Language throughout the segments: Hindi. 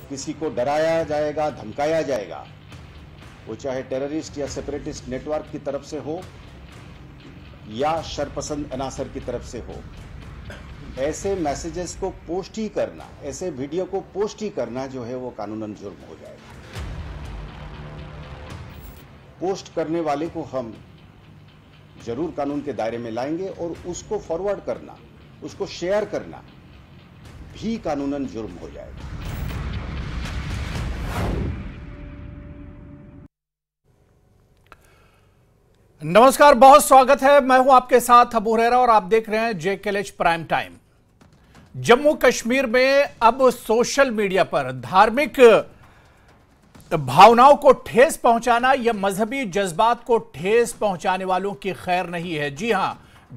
किसी को डराया जाएगा, धमकाया जाएगा, वो चाहे टेररिस्ट या सेपरेटिस्ट नेटवर्क की तरफ से हो या शरपसंद अनासर की तरफ से हो, ऐसे मैसेजेस को पोस्ट ही करना, ऐसे वीडियो को पोस्ट ही करना जो है वो कानूनन जुर्म हो जाएगा। पोस्ट करने वाले को हम जरूर कानून के दायरे में लाएंगे और उसको फॉरवर्ड करना, उसको शेयर करना भी कानूनन जुर्म हो जाएगा। नमस्कार, बहुत स्वागत है। मैं हूं आपके साथ अबू हुरैरा और आप देख रहे हैं JKLH prime time. Jammu Kashmir में अब सोशल मीडिया पर धार्मिक भावनाओं को ठेस पहुंचाना या मजहबी जज्बात को ठेस पहुंचाने वालों की खैर नहीं है। जी हां,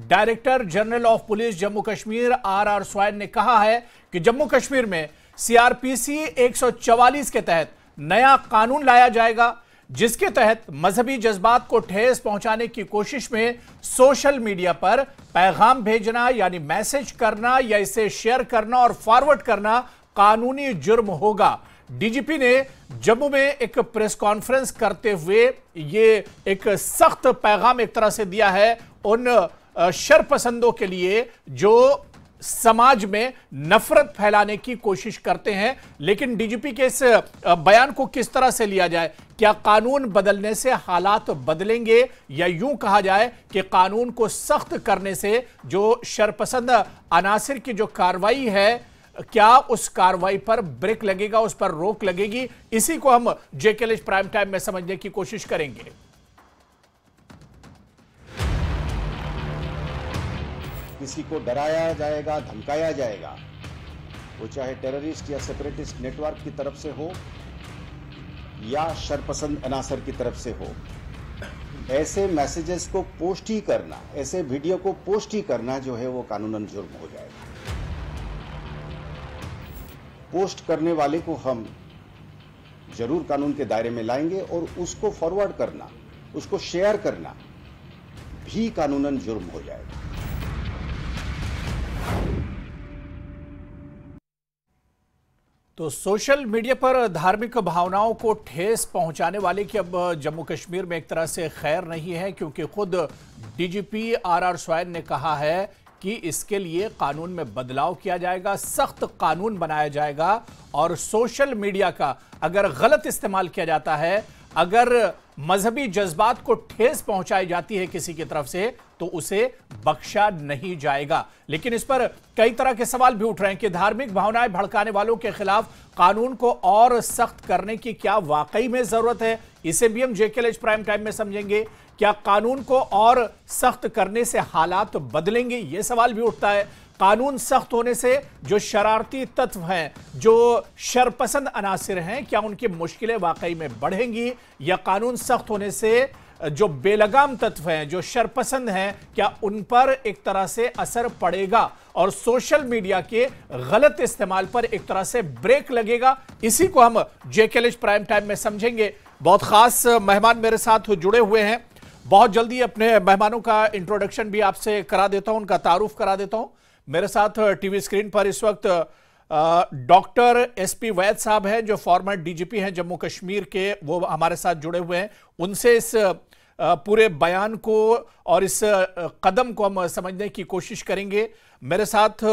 director general of police Jammu Kashmir RR swan ने कहा है कि जम्मू कश्मीर में CRPC 144 के तहत नया कानून लाया जाएगा, जिसके तहत मजहबी जज्बात को ठेस पहुंचाने की कोशिश में सोशल मीडिया पर पैगाम भेजना यानी मैसेज करना या इसे शेयर करना और फॉरवर्ड करना कानूनी जुर्म होगा। DGP ने जम्मू में एक प्रेस कॉन्फ्रेंस करते हुए ये एक सख्त पैगाम एक तरह से दिया है उन शरपसंदों के लिए जो समाज में नफरत फैलाने की कोशिश करते हैं। लेकिन DGP के इस बयान को किस तरह से लिया जाए? क्या कानून बदलने से हालात बदलेंगे या यूं कहा जाए कि कानून को सख्त करने से जो शरपसंद अनासिर की जो कार्रवाई है, क्या उस कार्रवाई पर ब्रेक लगेगा, उस पर रोक लगेगी? इसी को हम JKLH प्राइम टाइम में समझने की कोशिश करेंगे। किसी को डराया जाएगा, धमकाया जाएगा, वो चाहे टेररिस्ट या सेपरेटिस्ट नेटवर्क की तरफ से हो या शरपसंद अनासर की तरफ से हो, ऐसे मैसेजेस को पोस्ट ही करना, ऐसे वीडियो को पोस्ट ही करना जो है वो कानूनन जुर्म हो जाएगा। पोस्ट करने वाले को हम जरूर कानून के दायरे में लाएंगे और उसको फॉरवर्ड करना, उसको शेयर करना भी कानूनन जुर्म हो जाएगा। तो सोशल मीडिया पर धार्मिक भावनाओं को ठेस पहुंचाने वाले की अब जम्मू कश्मीर में एक तरह से खैर नहीं है, क्योंकि खुद DGP RR स्वैन ने कहा है कि इसके लिए कानून में बदलाव किया जाएगा, सख्त कानून बनाया जाएगा और सोशल मीडिया का अगर गलत इस्तेमाल किया जाता है, अगर मजहबी जज्बात को ठेस पहुंचाई जाती है किसी की तरफ से, तो उसे बख्शा नहीं जाएगा। लेकिन इस पर कई तरह के सवाल भी उठ रहे हैं कि धार्मिक भावनाएं भड़काने वालों के खिलाफ कानून को और सख्त करने की क्या वाकई में जरूरत है? इसे भी हम JKLH प्राइम टाइम में समझेंगे। क्या कानून को और सख्त करने से हालात बदलेंगे? यह सवाल भी उठता है। कानून सख्त होने से जो शरारती तत्व हैं, जो शरपसंद अनासिर हैं, क्या उनकी मुश्किलें वाकई में बढ़ेंगी? या कानून सख्त होने से जो बेलगाम तत्व हैं, जो शरपसंद हैं, क्या उन पर एक तरह से असर पड़ेगा और सोशल मीडिया के गलत इस्तेमाल पर एक तरह से ब्रेक लगेगा? इसी को हम JKLH प्राइम टाइम में समझेंगे। बहुत खास मेहमान मेरे साथ जुड़े हुए हैं। बहुत जल्दी अपने मेहमानों का इंट्रोडक्शन भी आपसे करा देता हूं, उनका तारुफ करा देता हूं। मेरे साथ टीवी स्क्रीन पर इस वक्त डॉक्टर SP वैद साहब हैं, जो फॉर्मर DGP हैं जम्मू कश्मीर के, वो हमारे साथ जुड़े हुए हैं। उनसे इस पूरे बयान को और इस कदम को हम समझने की कोशिश करेंगे। मेरे साथ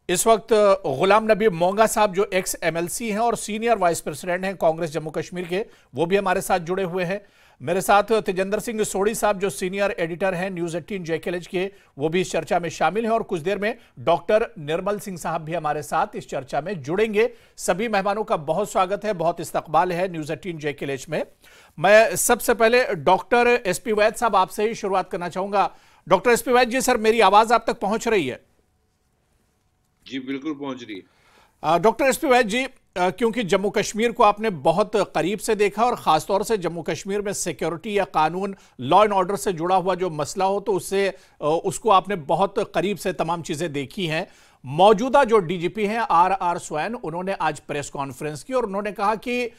इस वक्त गुलाम नबी मोंगा साहब, जो एक्स MLC हैं और सीनियर वाइस प्रेसिडेंट हैं कांग्रेस जम्मू कश्मीर के, वो भी हमारे साथ जुड़े हुए हैं। मेरे साथ तेजेंद्र सिंह सोढ़ी साहब, जो सीनियर एडिटर हैं न्यूज़ 18 JKLH के, वो भी इस चर्चा में शामिल हैं। और कुछ देर में डॉक्टर निर्मल सिंह साहब भी हमारे साथ इस चर्चा में जुड़ेंगे। सभी मेहमानों का बहुत स्वागत है, बहुत इस्तकबाल है न्यूज़ 18 JKLH में। मैं सबसे पहले डॉक्टर SP वैद साहब आपसे ही शुरुआत करना चाहूंगा। डॉक्टर SP वैद जी, सर मेरी आवाज आप तक पहुंच रही है? जी बिल्कुल पहुंच रही है। डॉक्टर SP वैद जी, क्योंकि जम्मू कश्मीर को आपने बहुत करीब से देखा और खासतौर से जम्मू कश्मीर में सिक्योरिटी या कानून, लॉ एंड ऑर्डर से जुड़ा हुआ जो मसला हो, तो उसको आपने बहुत करीब से तमाम चीजें देखी हैं। मौजूदा जो DGP हैं RR स्वैन, उन्होंने आज प्रेस कॉन्फ्रेंस की और उन्होंने कहा कि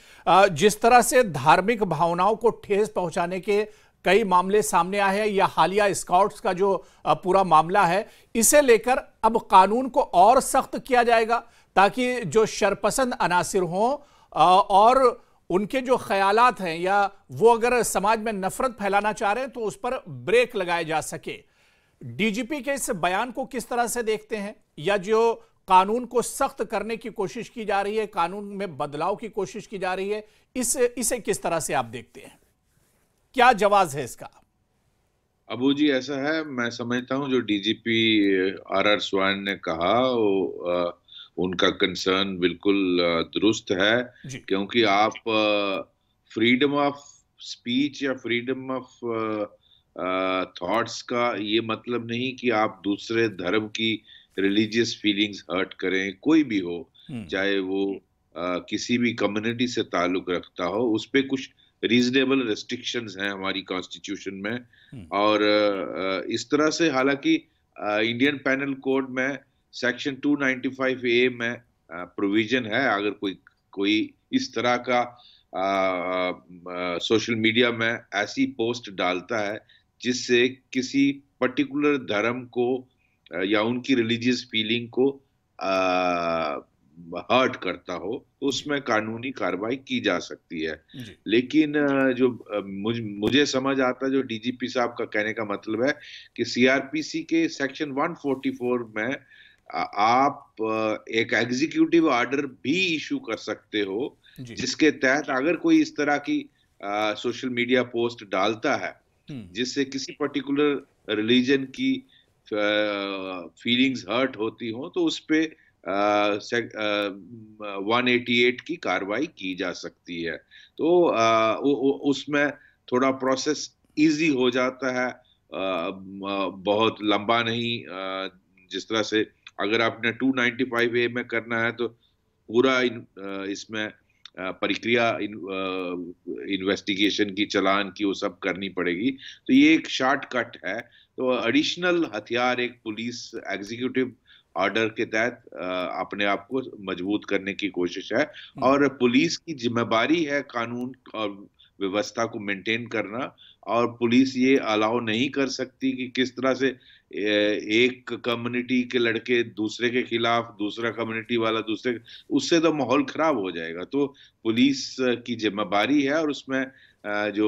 जिस तरह से धार्मिक भावनाओं को ठेस पहुंचाने के कई मामले सामने आए हैं, या हालिया स्काउट्स का जो पूरा मामला है, इसे लेकर अब कानून को और सख्त किया जाएगा। ताकि जो शरपसंद अनासिर हों और उनके जो ख्यालात हैं या वो अगर समाज में नफरत फैलाना चाह रहे हैं तो उस पर ब्रेक लगाया जा सके। डीजीपी के इस बयान को किस तरह से देखते हैं, या जो कानून को सख्त करने की कोशिश की जा रही है, कानून में बदलाव की कोशिश की जा रही है, इसे किस तरह से आप देखते हैं? क्या जवाब है इसका? अबू जी, ऐसा है, मैं समझता हूं जो डीजीपी आर स्वान ने कहा वो उनका कंसर्न बिल्कुल दुरुस्त है, क्योंकि आप फ्रीडम ऑफ स्पीच या फ्रीडम ऑफ थॉट्स का ये मतलब नहीं कि आप दूसरे धर्म की रिलीजियस फीलिंग्स हर्ट करें, कोई भी हो, चाहे वो किसी भी कम्युनिटी से ताल्लुक रखता हो, उस पे कुछ रीजनेबल रेस्ट्रिक्शंस हैं हमारी कॉन्स्टिट्यूशन में। और इस तरह से, हालांकि इंडियन पैनल कोड में सेक्शन 295A में प्रोविजन है, अगर कोई इस तरह का सोशल मीडिया में ऐसी पोस्ट डालता है जिससे किसी पर्टिकुलर धर्म को या उनकी रिलीजियस फीलिंग को हर्ट करता हो, तो उसमें कानूनी कार्रवाई की जा सकती है। लेकिन जो मुझे समझ आता है, जो डीजीपी साहब का कहने का मतलब है कि सीआरपीसी के सेक्शन 144 में आप एक एग्जीक्यूटिव ऑर्डर भी इशू कर सकते हो, जिसके तहत अगर कोई इस तरह की सोशल मीडिया पोस्ट डालता है जिससे किसी पर्टिकुलर रिलीजन की फीलिंग्स हर्ट होती हो, तो उस पे 188 की कार्रवाई की जा सकती है। तो उसमें थोड़ा प्रोसेस इजी हो जाता है, बहुत लंबा नहीं। जिस तरह से अगर आपने 295A में करना है तो पूरा इसमें प्रक्रिया, इन्वेस्टिगेशन की, चालान की, वो सब करनी पड़ेगी। तो ये एक शॉर्टकट है। तो एडिशनल हथियार एक पुलिस एग्जीक्यूटिव ऑर्डर के तहत अपने आप को मजबूत करने की कोशिश है, और पुलिस की जिम्मेदारी है कानून और व्यवस्था को मेंटेन करना, और पुलिस ये अलाउ नहीं कर सकती कि किस तरह से एक कम्युनिटी के लड़के दूसरे के खिलाफ, दूसरा कम्युनिटी वाला दूसरे, उससे तो माहौल खराब हो जाएगा। तो पुलिस की जिम्मेदारी है, और उसमें जो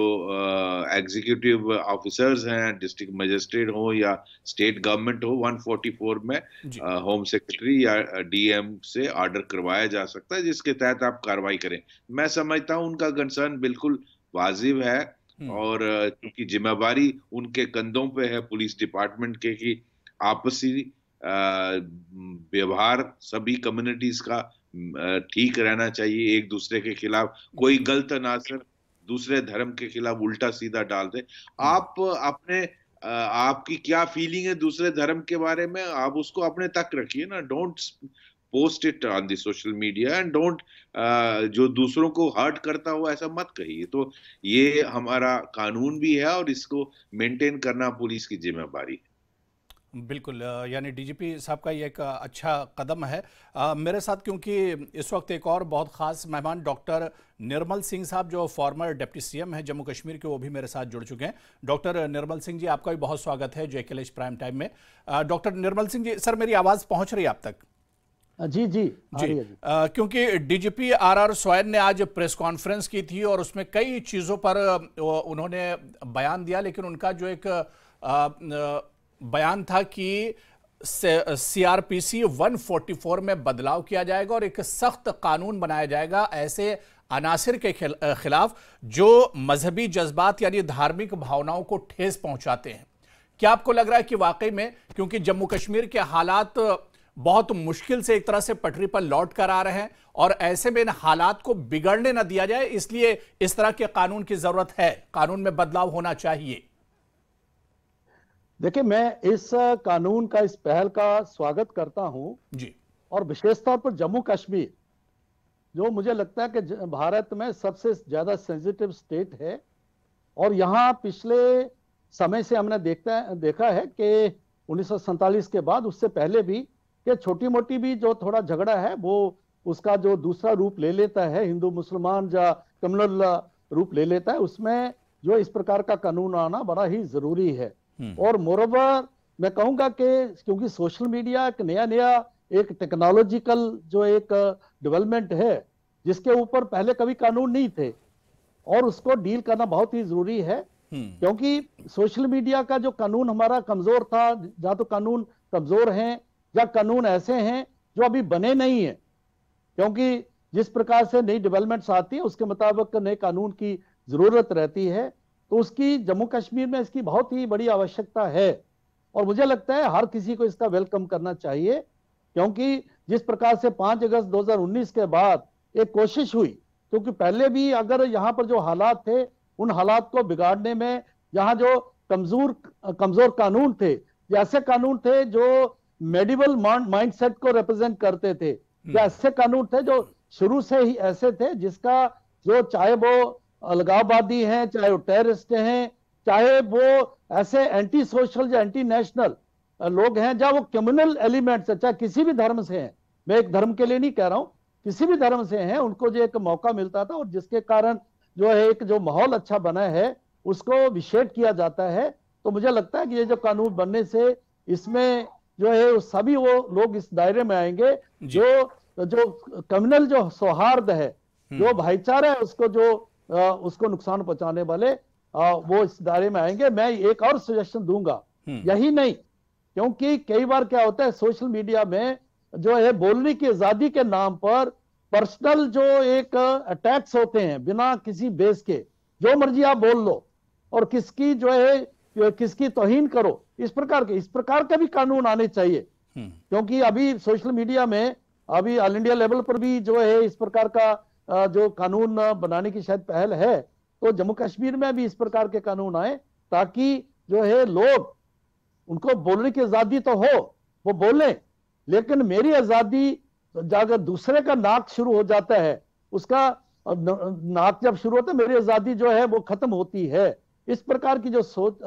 एग्जीक्यूटिव ऑफिसर्स हैं, डिस्ट्रिक्ट मजिस्ट्रेट हो या स्टेट गवर्नमेंट हो, 144 में होम सेक्रेटरी या डीएम से ऑर्डर करवाया जा सकता है, जिसके तहत आप कार्रवाई करें। मैं समझता हूं उनका कंसर्न बिल्कुल वाजिब है, और क्योंकि जिम्मेदारी उनके कंधों पे है पुलिस डिपार्टमेंट के, कि आपसी व्यवहार सभी कम्युनिटीज का ठीक रहना चाहिए। एक दूसरे के खिलाफ कोई गलत अनासर दूसरे धर्म के खिलाफ उल्टा सीधा डाल दे। आप अपने आपकी क्या फीलिंग है दूसरे धर्म के बारे में, आप उसको अपने तक रखिए ना। Don't post it on the social media, and don't जो दूसरों को हर्ट करता हो ऐसा मत कहिए। तो ये हमारा कानून भी है, और इसको मेंटेन करना पुलिस की जिम्मेदारी है। बिल्कुल, यानी डीजीपी साहब का ये एक अच्छा कदम है। मेरे साथ क्योंकि इस वक्त एक और बहुत ख़ास मेहमान डॉक्टर निर्मल सिंह साहब, जो फॉर्मर डिप्टी सीएम हैं जम्मू कश्मीर के, वो भी मेरे साथ जुड़ चुके हैं। डॉक्टर निर्मल सिंह जी, आपका भी बहुत स्वागत है JKLH प्राइम टाइम में। डॉक्टर निर्मल सिंह जी, सर मेरी आवाज़ पहुँच रही है आप तक? जी जी जी, क्योंकि डीजीपी RR स्वैन ने आज प्रेस कॉन्फ्रेंस की थी और उसमें कई चीज़ों पर उन्होंने बयान दिया, लेकिन उनका जो एक बयान था कि CRPC 144 में बदलाव किया जाएगा और एक सख्त कानून बनाया जाएगा ऐसे अनासिर के खिलाफ जो मजहबी जज्बात यानी धार्मिक भावनाओं को ठेस पहुंचाते हैं। क्या आपको लग रहा है कि वाकई में, क्योंकि जम्मू कश्मीर के हालात बहुत मुश्किल से एक तरह से पटरी पर लौट कर आ रहे हैं, और ऐसे में इन हालात को बिगड़ने न दिया जाए, इसलिए इस तरह के कानून की जरूरत है, कानून में बदलाव होना चाहिए? देखिए, मैं इस कानून का, इस पहल का स्वागत करता हूं जी, और विशेष तौर पर जम्मू कश्मीर, जो मुझे लगता है कि भारत में सबसे ज्यादा सेंसिटिव स्टेट है, और यहां पिछले समय से हमने देखा है कि 1947 के बाद, उससे पहले भी, कि छोटी मोटी भी जो थोड़ा झगड़ा है वो उसका जो दूसरा रूप ले लेता है, हिंदू मुसलमान या कम्युनल रूप ले लेता है, उसमें जो इस प्रकार का कानून आना बड़ा ही जरूरी है। और मोरोवर मैं कहूंगा कि क्योंकि सोशल मीडिया एक नया एक टेक्नोलॉजिकल जो एक डेवलपमेंट है जिसके ऊपर पहले कभी कानून नहीं थे, और उसको डील करना बहुत ही जरूरी है। क्योंकि सोशल मीडिया का जो कानून हमारा कमजोर था, जहां तो कानून कमजोर हैं या कानून ऐसे हैं जो अभी बने नहीं है, क्योंकि जिस प्रकार से नई डेवलपमेंट्स आती है उसके मुताबिक नए कानून की जरूरत रहती है, तो उसकी जम्मू कश्मीर में इसकी बहुत ही बड़ी आवश्यकता है। और मुझे लगता है हर किसी को इसका वेलकम करना चाहिए, क्योंकि जिस प्रकार से 5 अगस्त 2019 के बाद एक कोशिश हुई, क्योंकि पहले भी अगर यहाँ पर जो हालात थे उन हालात को बिगाड़ने में, यहाँ जो कमजोर कानून थे, ऐसे कानून थे जो मेडिवल माइंडसेट को रिप्रेजेंट करते थे, ऐसे कानून थे जो शुरू से ही ऐसे थे जिसका जो चाहे वो अलगाववादी हैं, चाहे वो टेररिस्ट हैं, चाहे वो ऐसे एंटी सोशल या एंटी नेशनल लोग हैं, जहां वो कम्युनल एलिमेंट्स चाहे किसी भी धर्म से हैं, मैं एक धर्म के लिए नहीं कह रहा हूं, किसी भी धर्म से हैं, उनको जो एक मौका मिलता था और जिसके कारण जो है एक जो माहौल अच्छा बना है उसको विशेष किया जाता है। तो मुझे लगता है कि ये जो कानून बनने से इसमें जो है सभी वो लोग इस दायरे में आएंगे जो कम्युनल जो सौहार्द है, जो भाईचारा है, उसको नुकसान पहुंचाने वाले वो इस दायरे में आएंगे। मैं एक और सजेशन दूंगा, यही नहीं, क्योंकि कई बार क्या होता है सोशल मीडिया में जो है बोलने की आजादी के नाम पर पर्सनल जो एक अटैक्स होते हैं बिना किसी बेस के, जो मर्जी आप बोल लो और किसकी जो है किसकी तौहीन करो, इस प्रकार के भी कानून आने चाहिए। क्योंकि अभी सोशल मीडिया में अभी ऑल इंडिया लेवल पर भी जो है इस प्रकार का जो कानून बनाने की शायद पहल है, तो जम्मू कश्मीर में भी इस प्रकार के कानून आए ताकि जो है लोग, उनको बोलने की आजादी तो हो, वो बोलें, लेकिन मेरी आजादी अगर दूसरे का नाक शुरू हो जाता है, उसका नाक जब शुरू होता है मेरी आजादी जो है वो खत्म होती है। इस प्रकार की जो सोच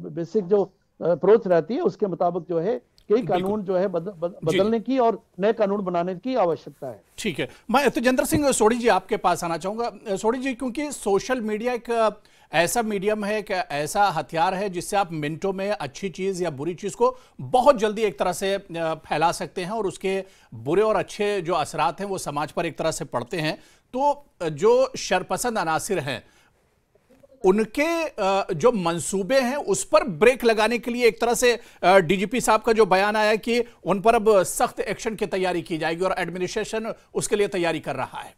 बेसिक जो अप्रोच रहती है उसके मुताबिक जो है कई कानून जो है बदलने की और नए कानून बनाने की आवश्यकता है। ठीक है, मैं तेजेंद्र सिंह सोढ़ी जी आपके पास आना चाहूंगा। सोढ़ी जी, क्योंकि सोशल मीडिया एक ऐसा मीडियम है, एक ऐसा हथियार है जिससे आप मिनटों में अच्छी चीज या बुरी चीज को बहुत जल्दी एक तरह से फैला सकते हैं और उसके बुरे और अच्छे जो असरात हैं वो समाज पर एक तरह से पड़ते हैं। तो जो शरपसंद अनासिर हैं उनके जो मंसूबे हैं उस पर ब्रेक लगाने के लिए एक तरह से डीजीपी साहब का जो बयान आया कि उन पर अब सख्त एक्शन की तैयारी की जाएगी और एडमिनिस्ट्रेशन उसके लिए तैयारी कर रहा है।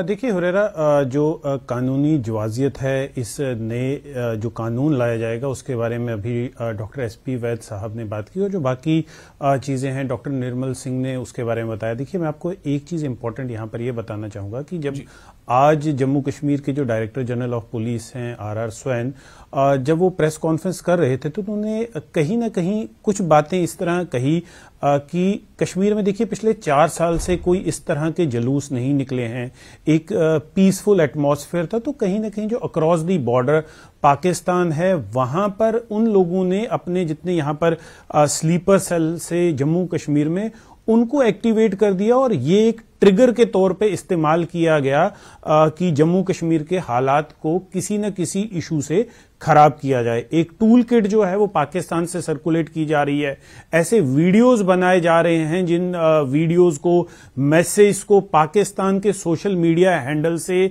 देखिए हुरैरा, जो कानूनी जवाजियत है, इस नए जो कानून लाया जाएगा उसके बारे में अभी डॉक्टर एसपी वैद साहब ने बात की और जो बाकी चीज़ें हैं डॉक्टर निर्मल सिंह ने उसके बारे में बताया। देखिए, मैं आपको एक चीज़ इंपॉर्टेंट यहाँ पर यह बताना चाहूँगा कि जब आज जम्मू कश्मीर के जो डायरेक्टर जनरल ऑफ पुलिस हैं आर स्वैन, जब वो प्रेस कॉन्फ्रेंस कर रहे थे तो उन्होंने कहीं ना कहीं कुछ बातें इस तरह कही कि कश्मीर में देखिए पिछले 4 साल से कोई इस तरह के जुलूस नहीं निकले हैं, एक पीसफुल एटमॉस्फेयर था। तो कहीं ना कहीं जो अक्रॉस दी बॉर्डर पाकिस्तान है वहां पर उन लोगों ने अपने जितने यहाँ पर स्लीपर सेल से जम्मू कश्मीर में उनको एक्टिवेट कर दिया और ये एक ट्रिगर के तौर पे इस्तेमाल किया गया कि जम्मू कश्मीर के हालात को किसी न किसी इशू से खराब किया जाए। एक टूल किट जो है वो पाकिस्तान से सर्कुलेट की जा रही है, ऐसे वीडियोस बनाए जा रहे हैं जिन वीडियोस को, मैसेज को पाकिस्तान के सोशल मीडिया हैंडल से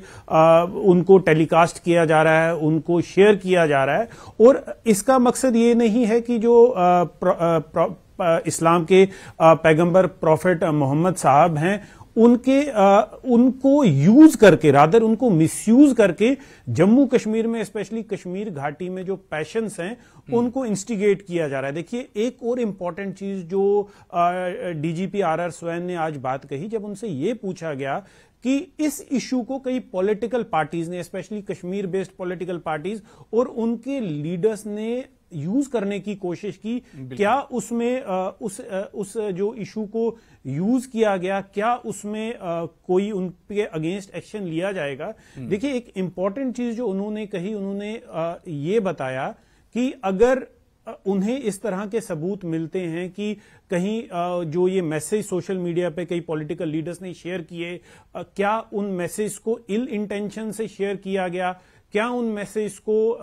उनको टेलीकास्ट किया जा रहा है, उनको शेयर किया जा रहा है। और इसका मकसद ये नहीं है कि जो इस्लाम के पैगंबर प्रॉफेट मोहम्मद साहब हैं उनको यूज करके, रादर उनको मिसयूज करके जम्मू कश्मीर में, स्पेशली कश्मीर घाटी में जो पैशंस हैं उनको इंस्टिगेट किया जा रहा है। देखिए, एक और इंपॉर्टेंट चीज जो डीजीपी आर स्वैन ने आज बात कही, जब उनसे ये पूछा गया कि इस इशू को कई पॉलिटिकल पार्टीज ने, specially Kashmir based political parties और उनके लीडर्स ने यूज करने की कोशिश की, क्या उसमें उस जो इशू को यूज किया गया, क्या उसमें कोई उनके अगेंस्ट एक्शन लिया जाएगा। देखिए, एक इंपॉर्टेंट चीज जो उन्होंने कही, उन्होंने ये बताया कि अगर उन्हें इस तरह के सबूत मिलते हैं कि कहीं जो ये मैसेज सोशल मीडिया पे कई पॉलिटिकल लीडर्स ने शेयर किए, क्या उन मैसेज को इल इंटेंशन से शेयर किया गया, क्या उन मैसेज को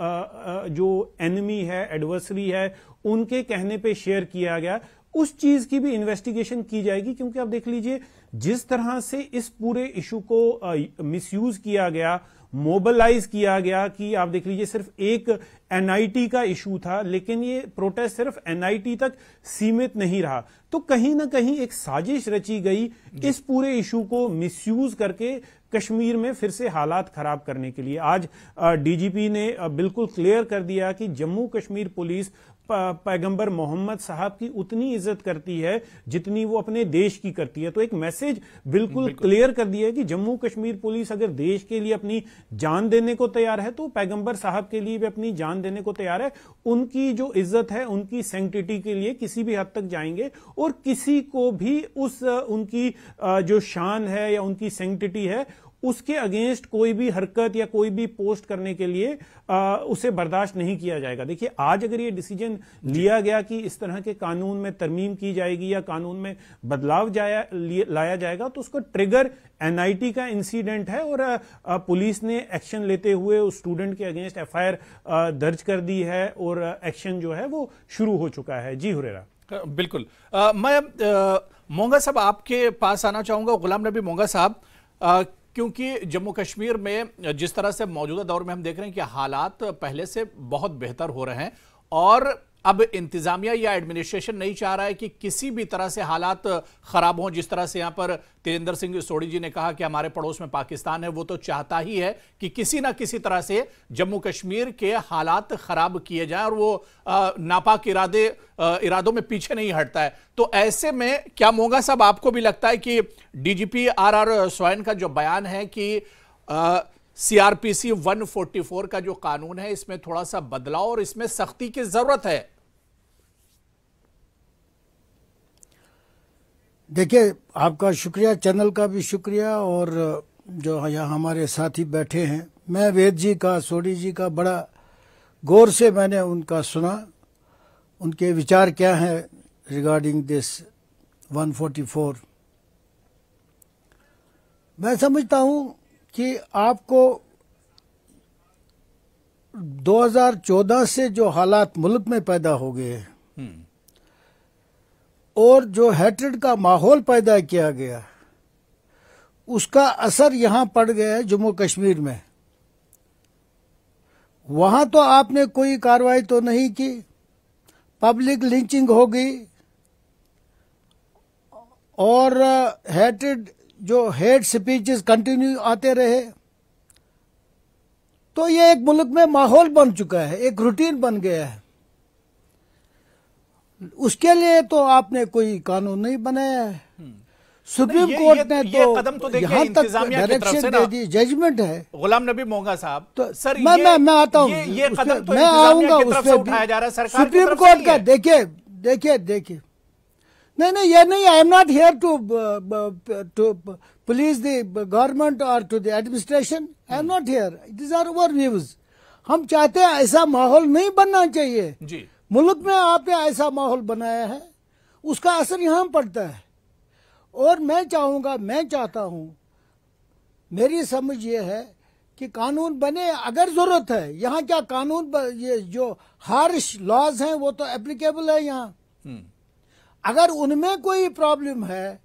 जो एनिमी है, एडवर्सरी है, उनके कहने पे शेयर किया गया, उस चीज की भी इन्वेस्टिगेशन की जाएगी। क्योंकि आप देख लीजिए जिस तरह से इस पूरे इशू को मिसयूज किया गया, मोबिलाइज किया गया, कि आप देख लीजिए सिर्फ एक एनआईटी का इशू था, लेकिन ये प्रोटेस्ट सिर्फ एनआईटी तक सीमित नहीं रहा। तो कहीं ना कहीं एक साजिश रची गई इस पूरे इशू को मिसयूज करके कश्मीर में फिर से हालात खराब करने के लिए। आज डीजीपी ने बिल्कुल क्लियर कर दिया कि जम्मू कश्मीर पुलिस पैगंबर मोहम्मद साहब की उतनी इज्जत करती है जितनी वो अपने देश की करती है। तो एक मैसेज बिल्कुल क्लियर कर दिया है कि जम्मू कश्मीर पुलिस अगर देश के लिए अपनी जान देने को तैयार है तो पैगंबर साहब के लिए भी अपनी जान देने को तैयार है। उनकी जो इज्जत है, उनकी सैंक्टिटी के लिए किसी भी हद तक जाएंगे और किसी को भी उनकी जो शान है या उनकी सैंक्टिटी है उसके अगेंस्ट कोई भी हरकत या कोई भी पोस्ट करने के लिए उसे बर्दाश्त नहीं किया जाएगा। देखिए आज अगर ये डिसीजन लिया गया कि इस तरह के कानून में तरमीम की जाएगी या कानून में बदलाव लाया जाएगा तो उसका ट्रिगर एनआईटी का इंसिडेंट है और पुलिस ने एक्शन लेते हुए उस स्टूडेंट के अगेंस्ट एफआईआर दर्ज कर दी है और एक्शन जो है वो शुरू हो चुका है। जी हुरेरा। बिल्कुल। मैं मोंगा साहब आपके पास आना चाहूंगा। गुलाम नबी मोंगा साहब, क्योंकि जम्मू कश्मीर में जिस तरह से मौजूदा दौर में हम देख रहे हैं कि हालात पहले से बहुत बेहतर हो रहे हैं और अब इंतजामिया या एडमिनिस्ट्रेशन नहीं चाह रहा है कि किसी भी तरह से हालात खराब हों। जिस तरह से यहां पर तेजेंद्र सिंह सोढ़ी जी ने कहा कि हमारे पड़ोस में पाकिस्तान है, वो तो चाहता ही है कि किसी ना किसी तरह से जम्मू कश्मीर के हालात खराब किए जाएं और वो नापाक इरादों में पीछे नहीं हटता है। तो ऐसे में क्या मोंगा साहब आपको भी लगता है कि डीजीपी आर स्वैन का जो बयान है कि सीआरपीसी 144 का जो कानून है इसमें थोड़ा सा बदलाव और इसमें सख्ती की जरूरत है? देखिए, आपका शुक्रिया, चैनल का भी शुक्रिया और जो यहाँ हमारे साथी बैठे हैं। मैं वेद जी का, सोढ़ी जी का बड़ा गौर से मैंने उनका सुना, उनके विचार क्या हैं रिगार्डिंग दिस 144। मैं समझता हूँ कि आपको 2014 से जो हालात मुल्क में पैदा हो गए हैं और जो हैट्रेड का माहौल पैदा किया गया उसका असर यहां पड़ गया है जम्मू कश्मीर में। वहां तो आपने कोई कार्रवाई तो नहीं की, पब्लिक लिंचिंग हो गई और हैट्रेड जो हेट स्पीचेस कंटिन्यू आते रहे। तो ये एक मुल्क में माहौल बन चुका है, एक रूटीन बन गया है। उसके लिए तो आपने कोई कानून नहीं बनाया है। सुप्रीम कोर्ट ने तो यहां तक डायरेक्शन दे दी, जजमेंट है। गुलाम नबी मोंगा साहब, तो सर मैं आता हूं, ये कदम तो मैं आऊंगा उस पर उठाया जा रहा है सरकार सुप्रीम कोर्ट का। देखिए नहीं, ये नहीं, I am not here to police the government और to the administration, I am not here, it is our views. हम चाहते हैं ऐसा माहौल नहीं बनना चाहिए जी। मुल्क में आपने ऐसा माहौल बनाया है, उसका असर यहां पड़ता है। और मैं चाहता हूं, मेरी समझ ये है कि कानून बने अगर जरूरत है। यहाँ क्या कानून, ये जो हार्श लॉज हैं वो तो एप्लीकेबल है यहाँ। अगर उनमें कोई प्रॉब्लम है,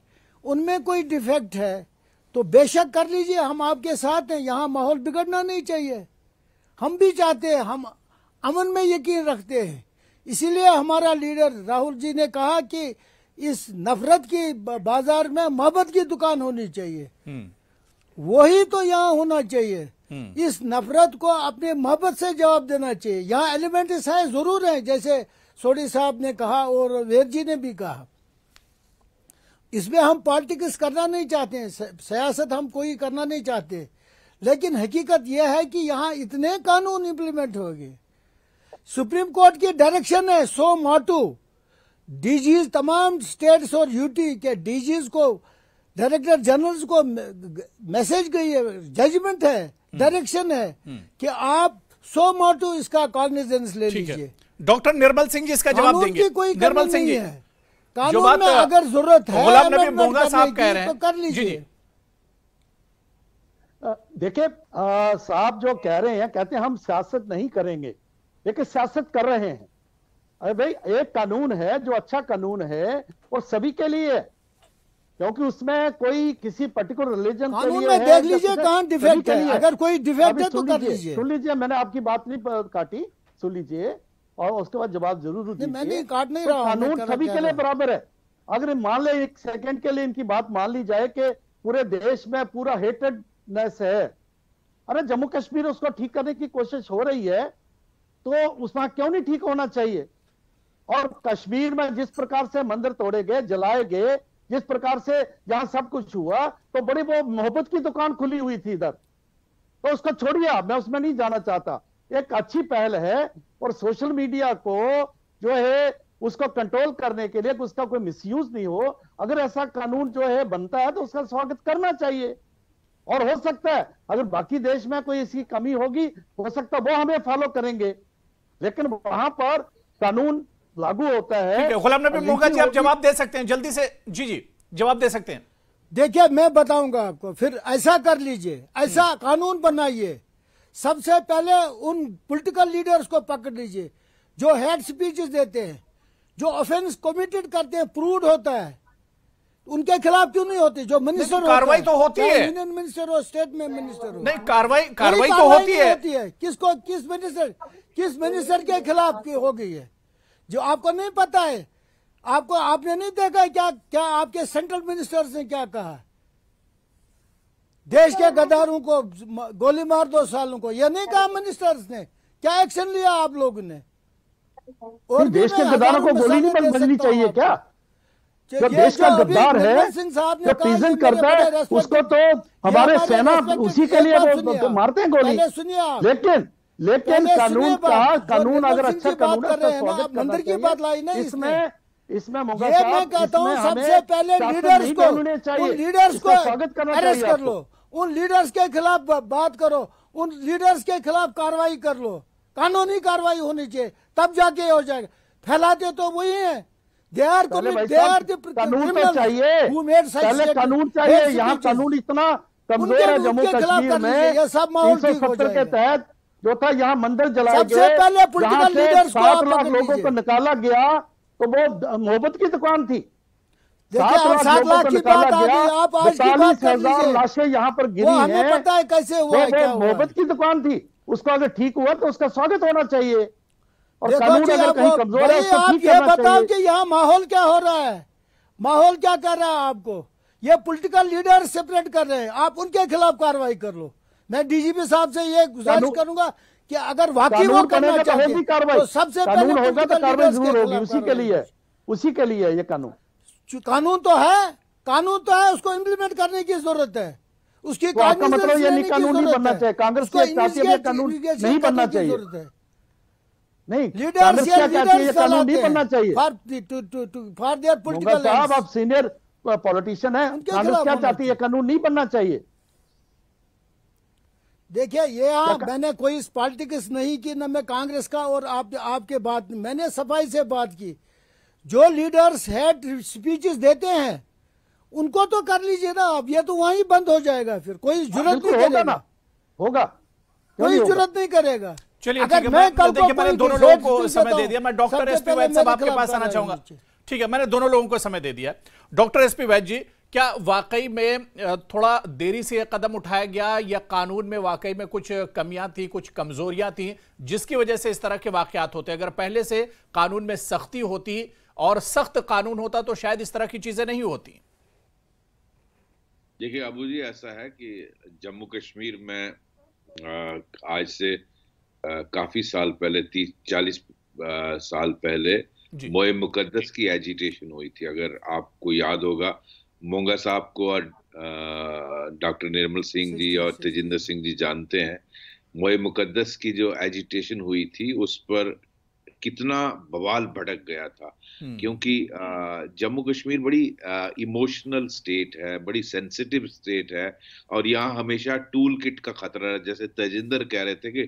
उनमें कोई डिफेक्ट है तो बेशक कर लीजिए, हम आपके साथ हैं। यहाँ माहौल बिगड़ना नहीं चाहिए। हम भी चाहते हैं, हम अमन में यकीन रखते हैं। इसीलिए हमारा लीडर राहुल जी ने कहा कि इस नफरत की बाजार में मोहब्बत की दुकान होनी चाहिए। वही तो यहाँ होना चाहिए। इस नफरत को अपने मोहब्बत से जवाब देना चाहिए। यहाँ एलिमेंट्स है, जरूर है, जैसे सोढ़ी साहब ने कहा और वेद जी ने भी कहा। इसमें हम पॉलिटिक्स करना नहीं चाहते हैं, सियासत हम कोई करना नहीं चाहते, लेकिन हकीकत यह है कि यहाँ इतने कानून इंप्लीमेंट हो गए। सुप्रीम कोर्ट की डायरेक्शन है 100 मोटू डीजीज, तमाम स्टेट्स और यूटी के डीजीज को, डायरेक्टर जनरल्स को मैसेज गई है, जजमेंट है, डायरेक्शन है कि आप 100 मोटू इसका कॉग्निजेंस ले लीजिए। डॉक्टर निर्मल सिंह जी इसका जवाब देंगे। कोई निर्मल सिंह जी, कानून में अगर जरूरत है, गुलाम नबी मोंगा साहब कह रहे हैं तो कर लीजिए। देखिए साहब जो कह रहे हैं, कहते हैं हम सियासत नहीं करेंगे, लेकिन सियासत कर रहे हैं। अरे भाई, एक कानून है जो अच्छा कानून है वो सभी के लिए है, क्योंकि उसमें कोई किसी पर्टिकुलर रिलीजन के लिए में है, देख लीजिए कहां डिफेक्ट है, अगर कोई डिफेक्ट है तो कर लीजिए। सुन लीजिए, मैंने आपकी बात नहीं काटी, सुन लीजिए और उसके बाद जवाब जरूर दीजिए। मैं नहीं काट नहीं रहा हूं, कानून सभी के लिए बराबर है। अगर मान ले एक सेकंड के लिए इनकी बात मान ली जाए कि पूरे देश में पूरा हेटेडनेस है, अरे जम्मू कश्मीर उसको ठीक करने की कोशिश हो रही है, तो उसमें क्यों नहीं ठीक होना चाहिए? और कश्मीर में जिस प्रकार से मंदिर तोड़े गए, जलाए गए, जिस प्रकार से यहां सब कुछ हुआ, तो बड़ी वो मोहब्बत की दुकान खुली हुई थी इधर, तो उसको छोड़िए आप, मैं उसमें नहीं जाना चाहता। एक अच्छी पहल है और सोशल मीडिया को जो है उसको कंट्रोल करने के लिए उसका कोई मिसयूज नहीं हो, अगर ऐसा कानून जो है बनता है तो उसका स्वागत करना चाहिए। और हो सकता है अगर बाकी देश में कोई इसकी कमी होगी, हो सकता है वो हमें फॉलो करेंगे, लेकिन वहां पर कानून लागू होता है। गुलाम नबी मोंगा जी, आप जवाब दे सकते हैं जल्दी से? जी जवाब दे सकते हैं। देखिए मैं बताऊंगा आपको, फिर ऐसा कर लीजिए, ऐसा कानून बनाइए, सबसे पहले उन पॉलिटिकल लीडर्स को पकड़ लीजिए जो हेड स्पीचेस देते हैं, जो ऑफेंस कमिटेड करते हैं, प्रूव्ड होता है, उनके खिलाफ क्यों नहीं होती? जो मिनिस्टर कार्रवाई तो होती है, यूनियन मिनिस्टर हो, स्टेट में मिनिस्टर हो, नहीं कार्रवाई तो होती है। किसको, किस मिनिस्टर के खिलाफ हो गई है जो आपको नहीं पता है? आपने नहीं देखा क्या आपके सेंट्रल मिनिस्टर्स ने क्या कहा? देश के गद्दारों को गोली मार 2 सालों को, यह नहीं कहा मिनिस्टर्स ने? क्या एक्शन लिया आप लोगों ने? और देश के गद्दारों को गोली नहीं बननी चाहिए क्या? जो देश का गद्दार है, जो ट्रीजन करता है, उसको तो हमारे सेना उसी के लिए वो मारते हैं गोली। लेकिन कानून अगर अच्छा कानून है, मंदिर की बात लाई ना इसमें मोगा ये मैं कहता हूँ सबसे पहले लीडर्स को स्वागत करना अरेस्ट चाहिए। कर लो, उन लीडर्स के खिलाफ बात करो, उन लीडर्स के खिलाफ कार्रवाई कर लो, कानूनी कार्रवाई होनी चाहिए, तब जाके हो जाएगा। फैलाते तो वही है, कानून तो चाहिए, पहले कानून चाहिए। यहाँ कानून इतना कमजोर है जम्मू कश्मीर में। 370 के तहत जो था, यहाँ मंदिर जलाए गए, यहाँ से 7 लाख लोगों को निकाला गया, तो वो मोहब्बत की दुकान थी। 7 लाख को निकाला गया, 42,000 लाशें यहाँ पर गिरी हैं, पता है कैसे हुआ, मोहब्बत की दुकान थी। उसको अगर ठीक हुआ तो उसका स्वागत होना चाहिए, और कानून अगर कहीं कमजोर है उसको ठीक करना चाहिए। बताओ कि यहाँ माहौल क्या हो रहा है, माहौल क्या कर रहा है आपको? ये पॉलिटिकल लीडर सेपरेट कर रहे हैं, आप उनके खिलाफ कार्रवाई कर लो। मैं डीजीपी साहब से ये गुजारिश करूंगा कि अगर वाकई वो करना चाहते हैं तो सबसे पहले होगा तो कार्रवाई जरूर होगी। उसी के लिए ये कानून तो है, उसको इम्प्लीमेंट करने की जरूरत है। उसकी तो आपका मतलब ये कानून नहीं बनना चाहिए? कांग्रेस की कानून नहीं बनना चाहिए? नहीं, कांग्रेस क्या कहती है? ये कानून नहीं बनना चाहिए। फॉर देयर पॉलिटिकल साहब, आप सीनियर पॉलिटिशियन है, कांग्रेस क्या चाहती है? कानून नहीं बनना चाहिए। देखिए ये मैंने कोई पॉलिटिक्स नहीं की, न मैं कांग्रेस का, और आपके बात मैंने सफाई से बात की। जो लीडर्स हेड स्पीचेस देते हैं उनको तो कर लीजिए ना आप, ये तो वहीं बंद हो जाएगा, फिर कोई जरूरत नहीं करेगा, कोई जरूरत नहीं करेगा। चलिए ठीक है, मैंने दोनों लोगों को समय दे दिया। मैं डॉक्टर एसपी वैद्य साहब आपके पास आना चाहूंगा। ठीक है, मैंने दोनों लोगों को समय दे दिया। डॉक्टर एसपी वैद्य जी, क्या वाकई में थोड़ा देरी से यह कदम उठाया गया, या कानून में वाकई में कुछ कमियां थी, कुछ कमजोरियां थी, जिसकी वजह से इस तरह के वाकयात होते? अगर पहले से कानून में सख्ती होती और सख्त कानून होता तो शायद इस तरह की चीजें नहीं होती। देखिए अबू जी, ऐसा है कि जम्मू कश्मीर में आज से काफी साल पहले, 30-40 साल पहले मोए मुकद्दस की एजिटेशन हुई थी। अगर आपको याद होगा, मोंगा साहब को और डॉक्टर निर्मल सिंह जी और तेजिंदर सिंह जी जानते हैं, मोए मुकद्दस की जो एजिटेशन हुई थी उस पर कितना बवाल भड़क गया था, क्योंकि जम्मू कश्मीर बड़ी इमोशनल स्टेट है, बड़ी सेंसिटिव स्टेट है, और यहाँ हमेशा टूल किट का खतरा है। जैसे तेजिंदर कह रहे थे कि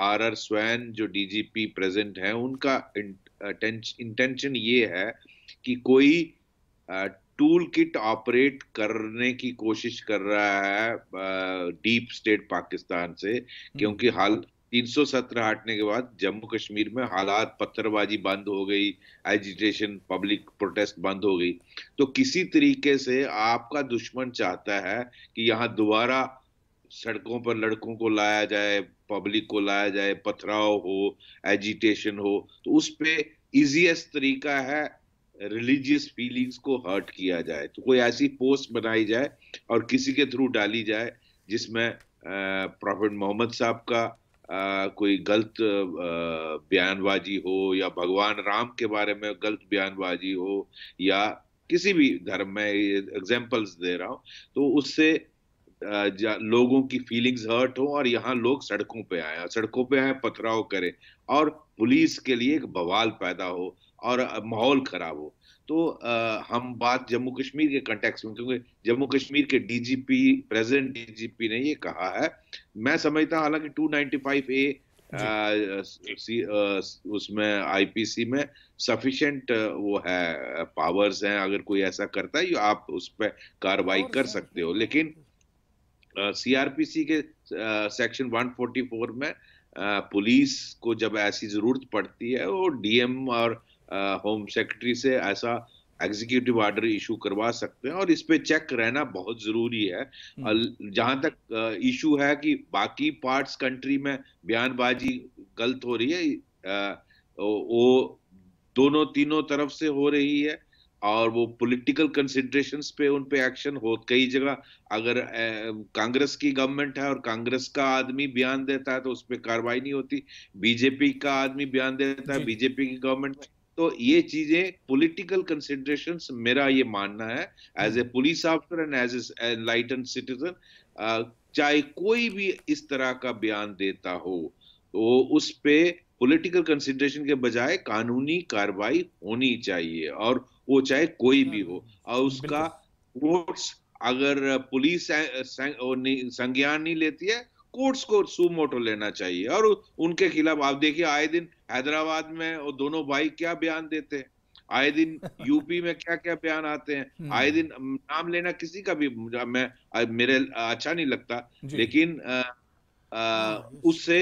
RR स्वैन जो DGP प्रेजेंट है, उनका इंटेंशन ये है कि कोई टूल किट ऑपरेट करने की कोशिश कर रहा है डीप स्टेट पाकिस्तान से, क्योंकि 317 हटने के बाद जम्मू कश्मीर में हालात, पत्थरबाजी बंद हो गई, एजिटेशन, पब्लिक प्रोटेस्ट बंद हो गई। तो किसी तरीके से आपका दुश्मन चाहता है कि यहाँ दोबारा सड़कों पर लड़कों को लाया जाए, पब्लिक को लाया जाए, पथराव हो, एजिटेशन हो। तो उस पे इजीएस्ट तरीका है रिलीजियस फीलिंग्स को हर्ट किया जाए। तो कोई ऐसी पोस्ट बनाई जाए और किसी के थ्रू डाली जाए जिसमें प्रॉफेट मोहम्मद साहब का कोई गलत बयानबाजी हो, या भगवान राम के बारे में गलत बयानबाजी हो, या किसी भी धर्म में, एग्जाम्पल्स दे रहा हूं, तो उससे लोगों की फीलिंग्स हर्ट हो और यहाँ लोग सड़कों पे आए, पथराव करें और पुलिस के लिए एक बवाल पैदा हो और माहौल खराब हो। तो हम बात जम्मू कश्मीर के कंटेक्स्ट में, क्योंकि जम्मू कश्मीर के डीजीपी, प्रेजेंट डीजीपी ने ये कहा है, मैं समझता हालांकि 295A उसमें आईपीसी में सफिशिएंट वो है, पावर्स हैं, अगर कोई ऐसा करता है आप उस पर कार्रवाई कर सकते हो। लेकिन सीआरपीसी के सेक्शन 144 में पुलिस को जब ऐसी जरूरत पड़ती है वो डीएम और होम सेक्रेटरी से ऐसा एग्जीक्यूटिव ऑर्डर इशू करवा सकते हैं, और इस पे चेक रहना बहुत जरूरी है। जहां तक इशू है कि बाकी पार्ट्स कंट्री में बयानबाजी गलत हो रही है, वो दोनों तीनों तरफ से हो रही है, और वो पॉलिटिकल कंसिडरेशंस पे उन पे एक्शन हो। कई जगह अगर कांग्रेस की गवर्नमेंट है और कांग्रेस का आदमी बयान देता है तो उस पर कार्रवाई नहीं होती, बीजेपी का आदमी बयान देता है, बीजेपी की गवर्नमेंट। तो ये चीजें पॉलिटिकल कंसिडरेशंस, मेरा ये मानना है as a police officer and as a enlightened citizen, चाहे कोई भी इस तरह का बयान देता हो तो उस पे पॉलिटिकल कंसिडरेशन के बजाय कानूनी कार्रवाई होनी चाहिए, और वो चाहे कोई भी हो। और उसका कोर्ट्स, अगर पुलिस संज्ञान नहीं लेती है, कोर्ट्स को सुमोटो लेना चाहिए। और उनके खिलाफ आप देखिए, आए दिन हैदराबाद में वो दोनों भाई क्या बयान देते हैं, आए दिन यूपी में क्या क्या बयान आते हैं, आए दिन नाम लेना किसी का भी मेरे अच्छा नहीं लगता, लेकिन उससे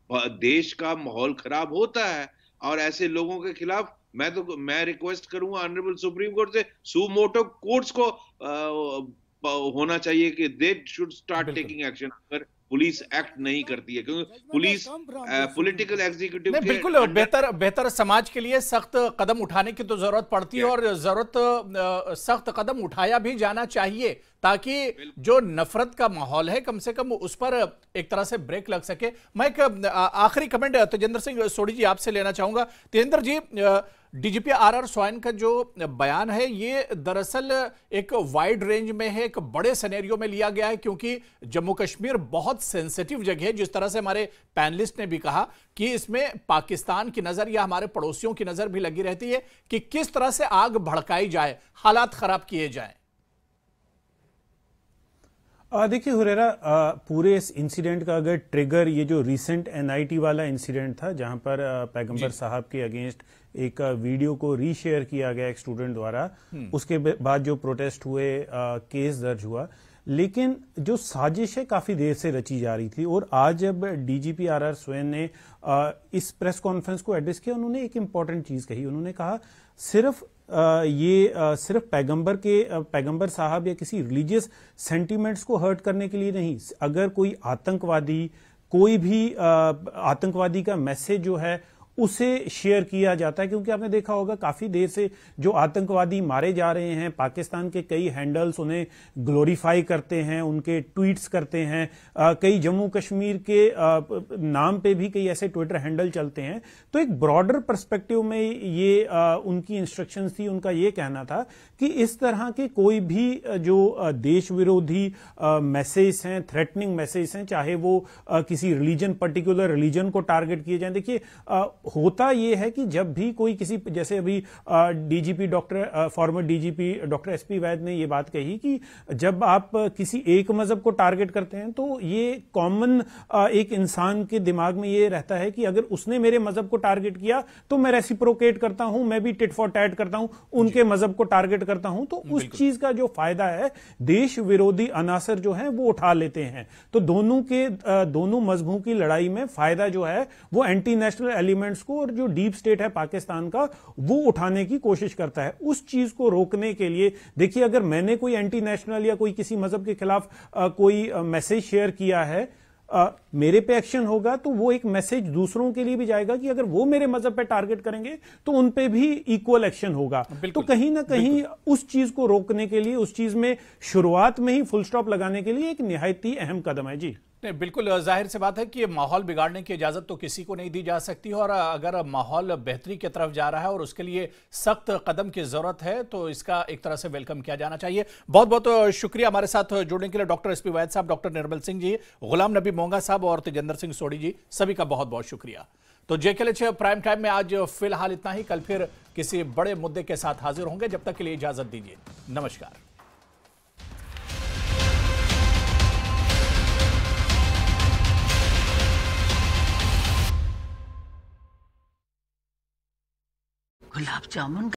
देश का माहौल खराब होता है। और ऐसे लोगों के खिलाफ मैं रिक्वेस्ट करूंगा ऑनरेबल सुप्रीम कोर्ट से, सुमोटो कोर्ट्स को होना चाहिए कि they should start taking action अगर पुलिस एक्ट नहीं करती है, क्योंकि पुलिस पॉलिटिकल एग्जीक्यूटिव के बिल्कुल बेहतर समाज के लिए सख्त कदम उठाने की तो जरूरत पड़ती है, और जरूरत सख्त कदम उठाया भी जाना चाहिए, ताकि जो नफरत का माहौल है कम से कम उस पर एक तरह से ब्रेक लग सके। मैं एक आखिरी कमेंट तेजेंद्र सिंह सोढ़ी जी आपसे लेना चाहूंगा। तेजेंद्र जी, डीजीपी आरआर स्वाइन का जो बयान है ये दरअसल एक वाइड रेंज में है, एक बड़े सिनेरियो में लिया गया है, क्योंकि जम्मू कश्मीर बहुत सेंसिटिव जगह है। जिस तरह से हमारे पैनलिस्ट ने भी कहा कि इसमें पाकिस्तान की नजर या हमारे पड़ोसियों की नजर भी लगी रहती है कि किस तरह से आग भड़काई जाए, हालात खराब किए जाए। देखिए हुरेरा, पूरे इस इंसिडेंट का अगर ट्रिगर ये जो रिसेंट एनआईटी वाला इंसिडेंट था, जहां पर पैगंबर साहब के अगेंस्ट एक वीडियो को रीशेयर किया गया एक स्टूडेंट द्वारा, उसके बाद जो प्रोटेस्ट हुए, केस दर्ज हुआ, लेकिन जो साजिश है काफी देर से रची जा रही थी। और आज जब डीजीपी आरआर स्वाइन ने इस प्रेस कॉन्फ्रेंस को एड्रेस किया, उन्होंने एक इंपॉर्टेंट चीज कही। उन्होंने कहा सिर्फ पैगंबर साहब या किसी रिलीजियस सेंटिमेंट्स को हर्ट करने के लिए नहीं, अगर कोई आतंकवादी, कोई भी आतंकवादी का मैसेज जो है उसे शेयर किया जाता है, क्योंकि आपने देखा होगा काफी देर से जो आतंकवादी मारे जा रहे हैं, पाकिस्तान के कई हैंडल्स उन्हें ग्लोरीफाई करते हैं, उनके ट्वीट्स करते हैं, कई जम्मू कश्मीर के नाम पे भी कई ऐसे ट्विटर हैंडल चलते हैं। तो एक ब्रॉडर पर्सपेक्टिव में ये उनकी इंस्ट्रक्शंस थी, उनका ये कहना था कि इस तरह के कोई भी जो देश विरोधी मैसेज हैं, थ्रेटनिंग मैसेज हैं, चाहे वो किसी रिलीजन, पर्टिकुलर रिलीजन को टारगेट किए जाएं। देखिए होता ये है कि जब भी कोई किसी, जैसे अभी DGP former DGP doctor SP Vaid ने ये बात कही कि जब आप किसी एक मजहब को टारगेट करते हैं तो ये कॉमन एक इंसान के दिमाग में ये रहता है कि अगर उसने मेरे मजहब को टारगेट किया तो मैं रेसिप्रोकेट करता हूं, मैं भी टिट फॉर टैट करता हूं, उनके मजहब को टारगेट करता हूं। तो उस चीज का जो फायदा है देश विरोधी अनासर जो है वो उठा लेते हैं। तो दोनों मजहबों की लड़ाई में फायदा जो है वो एंटी नेशनल एलिमेंट्स को और जो डीप स्टेट है पाकिस्तान का वो उठाने की कोशिश करता है। उस चीज को रोकने के लिए देखिए, अगर मैंने कोई एंटी नेशनल या कोई किसी मजहब के खिलाफ कोई मैसेज शेयर किया है, मेरे पे एक्शन होगा तो वो एक मैसेज दूसरों के लिए भी जाएगा कि अगर वो मेरे मजहब पे टारगेट करेंगे तो उन पे भी इक्वल एक्शन होगा। तो कहीं ना कहीं उस चीज को रोकने के लिए, उस चीज में शुरुआत में ही फुल स्टॉप लगाने के लिए एक निहायत ही अहम कदम है। जी नहीं, बिल्कुल जाहिर सी बात है कि माहौल बिगाड़ने की इजाजत तो किसी को नहीं दी जा सकती, और अगर माहौल बेहतरी की तरफ जा रहा है और उसके लिए सख्त कदम की जरूरत है तो इसका एक तरह से वेलकम किया जाना चाहिए। बहुत बहुत शुक्रिया हमारे साथ जुड़ने के लिए डॉक्टर एसपी वैद साहब, डॉक्टर निर्मल सिंह जी, गुलाम नबी मोंगा साहब और तेजेंद्र सिंह सोढ़ी जी, सभी का बहुत बहुत शुक्रिया। तो JKLH प्राइम टाइम में आज फिलहाल इतना ही। कल फिर किसी बड़े मुद्दे के साथ हाजिर होंगे। जब तक के लिए इजाजत दीजिए, नमस्कार। गुलाब जामुन